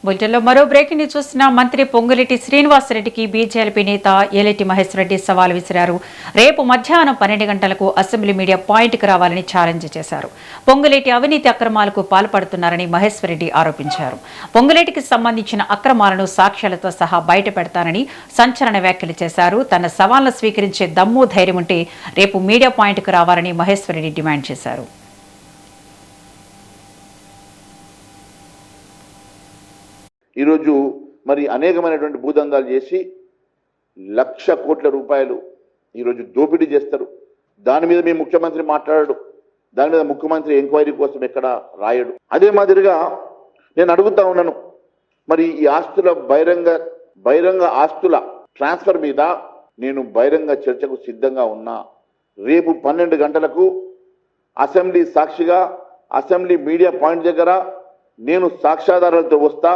బులెటిన్లో మరో breaking news చూసిన మంత్రి పొంగులేటి శ్రీనివాసరెడ్డికి బీజేపీ నేత ఏలేటి మహేశ్వర్ రెడ్డి సవాల్ విసిరారు. రేపు మధ్యాహ్నం 12 గంటలకు అసెంబ్లీ మీడియా పాయింట్కి రావాలని ఛాలెంజ్ చేశారు. పొంగులేటి అవినీతి అక్రమాలకు పాల్పడుతున్నారని మహేశ్వర్ రెడ్డి ఆరోపించారు. పొంగులేటికి సంబంధించిన అక్రమాలను సాక్ష్యాలతో సహా బయట పెడతానని సంచలన వ్యాఖ్యలు చేశారు. తన సవాల్ను స్వీకరించే దమ్ము ధైర్యం ఉంటే రేపు మీడియా పాయింట్కి రావాలని మహేశ్వర్ రెడ్డి డిమాండ్ చేశారు. ఈరోజు మరి అనేకమైనటువంటి భూదందాలు చేసి లక్ష కోట్ల రూపాయలు ఈరోజు దోపిడీ చేస్తారు. దాని మీద మీ ముఖ్యమంత్రి మాట్లాడాడు. దాని మీద ముఖ్యమంత్రి ఎంక్వైరీ కోసం ఎక్కడ రాయడు. అదే మాదిరిగా నేను అడుగుతా ఉన్నాను, మరి ఈ ఆస్తుల బహిరంగ ఆస్తుల ట్రాన్స్ఫర్ మీద నేను బహిరంగ చర్చకు సిద్ధంగా ఉన్నా. రేపు 12 గంటలకు అసెంబ్లీ సాక్షిగా అసెంబ్లీ మీడియా పాయింట్ దగ్గర నేను సాక్ష్యాధారాలతో వస్తా.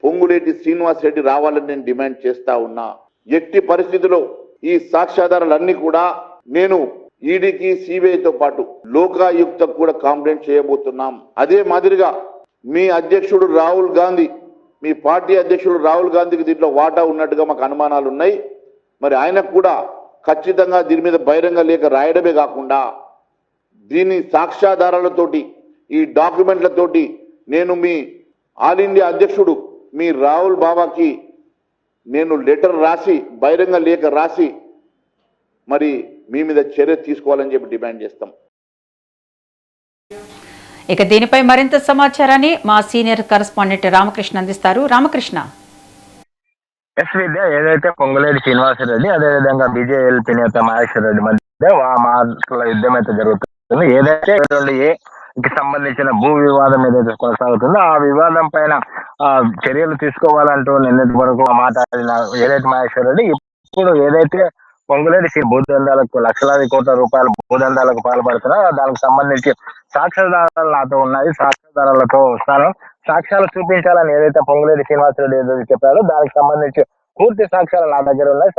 పొంగులేటి శ్రీనివాసరెడ్డి రావాలని నేను డిమాండ్ చేస్తా ఉన్నా. ఎట్టి పరిస్థితిలో ఈ సాక్ష్యాధారాలన్నీ కూడా నేను ఈడీకి సిబిఐతో పాటు లోకాయుక్తకు కూడా కంప్లైంట్ చేయబోతున్నాం. అదే మాదిరిగా మీ అధ్యక్షుడు రాహుల్ గాంధీ, మీ పార్టీ అధ్యక్షుడు రాహుల్ గాంధీకి దీంట్లో వాటా ఉన్నట్టుగా మాకు అనుమానాలు ఉన్నాయి. మరి ఆయనకు కూడా ఖచ్చితంగా దీని మీద బహిరంగ లేఖ రాయడమే కాకుండా దీని సాక్ష్యాధారాలతోటి ఈ డాక్యుమెంట్లతోటి నేను మీ ఆల్ ఇండియా అధ్యక్షుడు మీ రాహుల్ బాబాకి నేను లెటర్ రాసి బహిరంగ లేఖ రాసి మరి మీ మీద చర్య తీసుకోవాలని చెప్పి డిమాండ్ చేస్తాం. ఇక దీనిపై మరింత సమాచారాన్ని మా సీనియర్ కరెస్పాండెంట్ రామకృష్ణ అందిస్తారు. రామకృష్ణ. విద్య ఏదైతే పొంగులేటి శ్రీనివాసరెడ్డి అదేవిధంగా బీజేపీ నేత మహేశ్వర్ రెడ్డి మధ్య మాటల యుద్ధం అయితే జరుగుతుంది. ఏదైతే కి సంబంధించిన భూ వివాదం ఏదైతే కొనసాగుతుందో ఆ వివాదం పైన చర్యలు తీసుకోవాలంటూ నిన్నటి వరకు మాట్లాడిన ఏదైతే మహేశ్వర్ రెడ్డి ఇప్పుడు ఏదైతే పొంగులేటి భూదందాలకు లక్షలాది కోట్ల రూపాయల భూదందాలకు పాల్పడుతున్నారో దానికి సంబంధించి సాక్ష్యాధారాలు నాతో ఉన్నాయి, సాక్ష్యాధారాలతో వస్తాను, సాక్ష్యాలు చూపించాలని ఏదైతే పొంగులేటి శ్రీనివాసరెడ్డి ఏదైతే చెప్పారో దానికి సంబంధించి పూర్తి సాక్ష్యాలు నా దగ్గర ఉన్నాయి.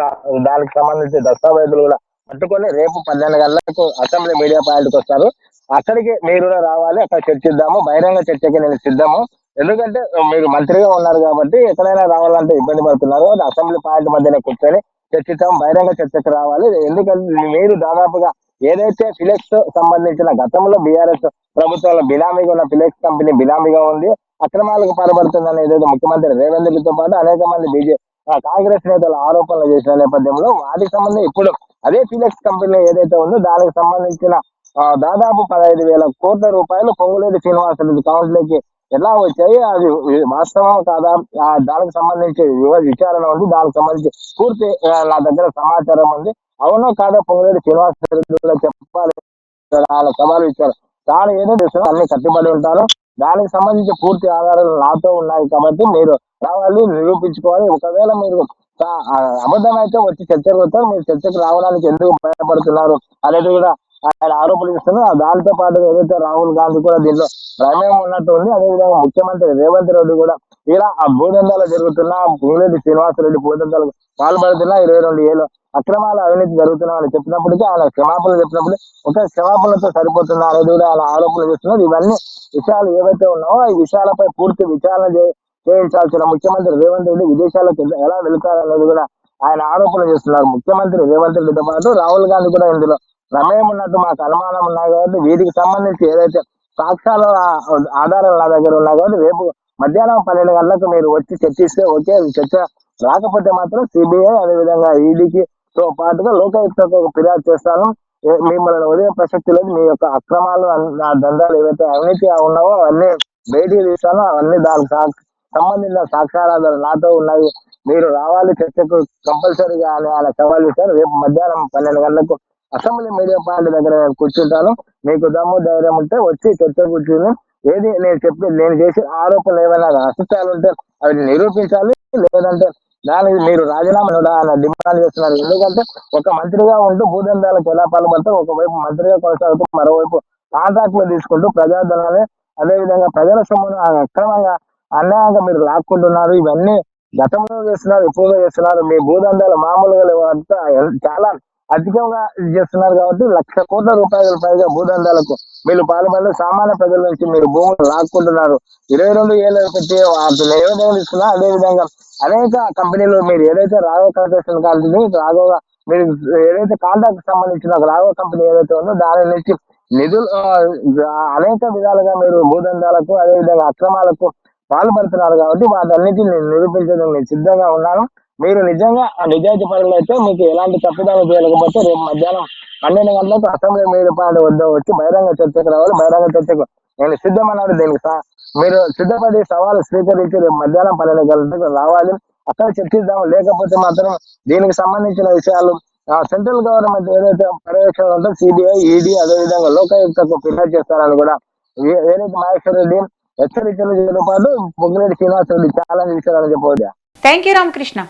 దానికి సంబంధించి దస్తావేజులు కూడా పట్టుకొని రేపు 12 గంటలకు అసెంబ్లీ మీడియా పాయింట్కి వస్తారు. అక్కడికి మీరు కూడా రావాలి, అక్కడ చర్చిద్దాము. బహిరంగ చర్చకి నేను సిద్ధము. ఎందుకంటే మీరు మంత్రిగా ఉన్నారు కాబట్టి ఎక్కడైనా రావాలంటే ఇబ్బంది పడుతున్నారు. అసెంబ్లీ పాయింట్ మధ్యన కూర్చొని చర్చిద్దాం, బహిరంగ చర్చకు రావాలి. ఎందుకంటే మీరు దాదాపుగా ఏదైతే ఫిలెక్స్ సంబంధించిన గతంలో బీఆర్ఎస్ ప్రభుత్వంలో బినామీగా ఉన్న ఫిలెక్స్ కంపెనీ బినామీగా ఉంది, అక్రమాలకు పాల్పడుతుందని ఏదైతే ముఖ్యమంత్రి రేవంత్ రెడ్డితో పాటు అనేక మంది కాంగ్రెస్ నేతలు ఆరోపణలు చేసిన నేపథ్యంలో వాటికి సంబంధించి ఇప్పుడు అదే ఫిలెక్స్ కంపెనీ ఏదైతే ఉందో దానికి సంబంధించిన దాదాపు 15,000 కోట్ల రూపాయలు పొంగులేటి శ్రీనివాసరెడ్డి అకౌంట్లోకి ఎలా వచ్చాయి, అది వాస్తవం కాదా, దానికి సంబంధించి విచారణ ఉంది. దానికి సంబంధించి పూర్తి నా దగ్గర సమాచారం ఉంది. అవునో కాదా పొంగులేటి శ్రీనివాసరెడ్డి కూడా చెప్పాలి. ఆయన సవాలు ఇచ్చారు. తాను ఏదో చేస్తారో అన్ని కట్టుబడి ఉంటారు. దానికి సంబంధించి పూర్తి ఆధారాలు నాతో ఉన్నాయి కాబట్టి మీరు రావాలి, నిరూపించుకోవాలి. ఒకవేళ మీరు అబద్ధం అయితే వచ్చి చర్చకు వస్తారు. మీరు చర్చకు రావడానికి ఎందుకు భయపడుతున్నారు అనేది కూడా ఆయన ఆరోపణలు ఇస్తున్నారు. దాంతో పాటు ఏదైతే రాహుల్ గాంధీ కూడా దీంట్లో ప్రమేయం ఉన్నట్టు ఉంది. అదేవిధంగా ముఖ్యమంత్రి రేవంత్ రెడ్డి కూడా ఇలా ఆ భూదందాలు జరుగుతున్న పొంగులేటి శ్రీనివాసరెడ్డి భూదందాలకు పాల్పడుతున్న 22 ఏళ్ళు అక్రమాల అవినీతి జరుగుతున్నామని చెప్పినప్పటికీ ఆయన క్షమాపణలు చెప్పినప్పుడు ఒక క్షమాపణలతో సరిపోతుందా అనేది కూడా ఆయన ఆరోపణలు చేస్తున్నారు. ఇవన్నీ విషయాలు ఏవైతే ఉన్నావో ఈ విషయాలపై పూర్తి విచారణ చేయించాల్సిన ముఖ్యమంత్రి రేవంత్ రెడ్డి విదేశాలకు ఎలా వెళ్తారనేది కూడా ఆయన ఆరోపణలు చేస్తున్నారు. ముఖ్యమంత్రి రేవంత్ రెడ్డితో పాటు రాహుల్ గాంధీ కూడా ఇందులో ప్రమేయం ఉన్నట్టు మాకు అనుమానం ఉన్నాయి కాబట్టి వీటికి సంబంధించి ఏదైతే సాక్ష్యాల ఆధారాలు నా దగ్గర ఉన్నాయి కాబట్టి రేపు మధ్యాహ్నం 12 గంటలకు మీరు వచ్చి చర్చిస్తే ఓకే. చర్చ రాకపోతే మాత్రం సిబిఐ అదేవిధంగా ఈడీకి తో పాటుగా లోకాయుక్తకు ఫిర్యాదు చేస్తాను. మిమ్మల్ని ఉదయం ప్రసక్తి లేదు. మీ యొక్క అక్రమాలు దందాలు ఏవైతే అవినీతి ఉన్నావో అవన్నీ బయటికి తీస్తాను. అవన్నీ దానికి సంబంధించిన సాక్ష్యాధారాలు నాతో ఉన్నాయి. మీరు రావాలి చర్చకు కంపల్సరీగా అని ఆయన సవాల్ ఇస్తారు. రేపు మధ్యాహ్నం 12 గంటలకు అసెంబ్లీ మీడియా పాయింట్ దగ్గర నేను కూర్చుంటాను. మీకు దమ్ము ధైర్యం ఉంటే వచ్చి చర్చ కూర్చుని ఏది నేను చేసే ఆరోపణలు ఏమైనా అసత్యాలు ఉంటే అవి నిరూపించాలి. లేదంటే దానికి మీరు రాజీనామా ఆయన డిమాండ్ చేస్తున్నారు. ఎందుకంటే ఒక మంత్రిగా ఉంటూ భూదందాలకు ఎలా పాల్పడతారు, ఒకవైపు మంత్రిగా కొనసాగుతూ మరోవైపు కాంట్రాక్టులు తీసుకుంటూ ప్రజాధనాన్ని అదేవిధంగా ప్రజల సొమ్మును అక్రమంగా అన్యాయంగా మీరు లాక్కుంటున్నారు. ఇవన్నీ గతంలో చేస్తున్నారు, ఎక్కువగా చేస్తున్నారు. మీ భూదందాలు మామూలుగా చాలా అధికంగా ఇది చేస్తున్నారు కాబట్టి 1,00,000 కోట్ల రూపాయల పైగా భూదందాలకు వీళ్ళు పాల్పడి సామాన్య ప్రజల నుంచి మీరు భూములు లాక్కుంటున్నారు. 22 ఏళ్ళు పెట్టి వాటిని ఏ విధంగా తీసుకున్నా అదే విధంగా అనేక కంపెనీలు మీరు ఏదైతే రాఘవ కన్స్ట్రక్షన్ కంపెనీ రాఘవ మీరు ఏదైతే కాంట్రాక్ట్ సంబంధించిన రాఘవ కంపెనీ ఏదైతే ఉందో దాని నుంచి నిధులు అనేక విధాలుగా మీరు భూదందాలకు అదేవిధంగా అక్రమాలకు పాల్పడుతున్నారు కాబట్టి వాటన్నిటిని నిరూపించడానికి నేను సిద్ధంగా ఉన్నాను. మీరు నిజంగా ఆ నిజాయితీ పరులు అయితే మీకు ఎలాంటి తప్పిదాలు చేయలేకపోతే రేపు మధ్యాహ్నం 12 గంటలకు అసెంబ్లీ మీరు వద్ద వచ్చి బహిరంగ చర్చకు రావాలి. బహిరంగ చర్చకు నేను సిద్ధమన్నాడు. దీనికి మీరు సిద్ధపడి సవాలు స్వీకరించి రేపు మధ్యాహ్నం 12 గంటలకు రావాలి. అక్కడ చర్చిద్దాం. లేకపోతే మాత్రం దీనికి సంబంధించిన విషయాలు సెంట్రల్ గవర్నమెంట్ ఏదైతే పర్యవేక్షణ ఉందో సిబిఐ, ఈడీ అదేవిధంగా లోకాయుక్తకు ఫిర్యాదు చేస్తారని కూడా ఏదైతే మహేశ్వర్ రెడ్డి హెచ్చరికలతో పాటు పొంగిరెడ్డి శ్రీనివాస్ రెడ్డి ఛాలెంజ్ ఇచ్చారని చెప్పవచ్చు. Thank you Ramakrishna.